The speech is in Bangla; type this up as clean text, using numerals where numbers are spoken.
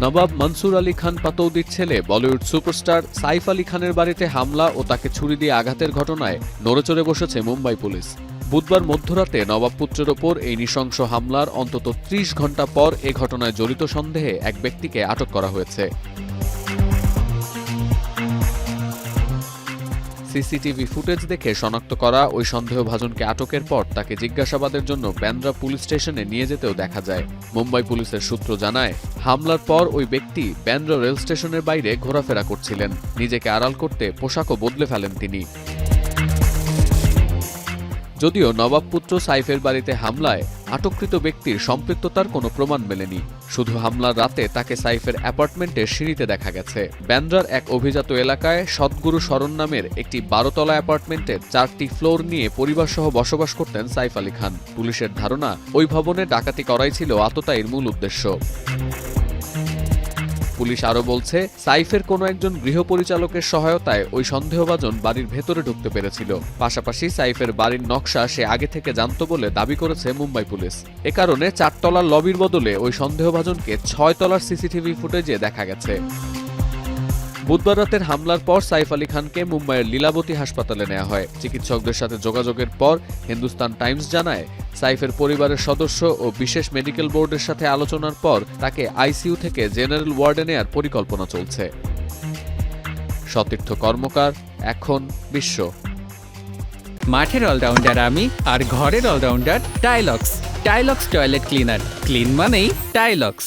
নবাব মনসুর আলী খান পাতৌদির ছেলে বলিউড সুপারস্টার সাইফ আলী খানের বাড়িতে হামলা ও তাকে ছুরি দিয়ে আঘাতের ঘটনায় নড়েচড়ে বসেছে মুম্বাই পুলিশ। বুধবার মধ্যরাতে নবাব পুত্রের ওপর এই নৃশংস হামলার অন্তত ৩০ ঘণ্টা পর এ ঘটনায় জড়িত সন্দেহে এক ব্যক্তিকে আটক করা হয়েছে। সিসিটিভি ফুটেজ দেখে শনাক্ত করা ওই সন্দেহভাজনকে আটকের পর তাকে জিজ্ঞাসাবাদের জন্য ব্যান্দ্রা পুলিশ স্টেশনে নিয়ে যেতেও দেখা যায়। মুম্বাই পুলিশের সূত্র জানায়, হামলার পর ওই ব্যক্তি ব্যান্দ্রা রেল স্টেশনের বাইরে ঘোরাফেরা করছিলেন। নিজেকে আড়াল করতে পোশাকও বদলে ফেলেন তিনি। যদিও নবাবপুত্র সাইফের বাড়িতে হামলায় আটককৃত ব্যক্তির সম্পৃক্ততার কোনো প্রমাণ মেলেনি। শুধু হামলার রাতে তাকে সাইফের অ্যাপার্টমেন্টের সিঁড়িতে দেখা গেছে। ব্যান্দ্রার এক অভিজাত এলাকায় সদ্গুরু শরণ নামের একটি 12তলা অ্যাপার্টমেন্টের 4টি ফ্লোর নিয়ে পরিবারসহ বসবাস করতেন সাইফ আলী খান। পুলিশের ধারণা, ওই ভবনে ডাকাতি করাই ছিল আততায়ীর মূল উদ্দেশ্য। পুলিশ আরও বলছে, সাইফের কোনো একজন গৃহপরিচালকের সহায়তায় ওই সন্দেহভাজন বাড়ির ভেতরে ঢুকতে পেরেছিল। পাশাপাশি সাইফের বাড়ির নকশা সে আগে থেকে জানত বলে দাবি করেছে মুম্বাই পুলিশ। এ কারণে 4 তলার লবির বদলে ওই সন্দেহভাজনকে 6 তলার সিসিটিভি ফুটেজে দেখা গেছে। বুধবার রাতের হামলার পর সাইফ আলী খানকে মুম্বাইয়ের লীলাবতী হাসপাতালে নেওয়া হয়। চিকিৎসকদের সাথে যোগাযোগের পর হিন্দুস্তান টাইমস জানায়, সাইফের পরিবারের সদস্য ও বিশেষ মেডিকেল বোর্ডের সাথে আলোচনার পর তাকে আইসিইউ থেকে জেনারেল ওয়ার্ডে নেয়ার পরিকল্পনা চলছে। সতীর্থ কর্মকার, এখন বিশ্ব। মাঠের অলরাউন্ডার আমি, আর ঘরের allrounder Tylox. Tylox toilet cleaner, clean মানেই টাইলক্স।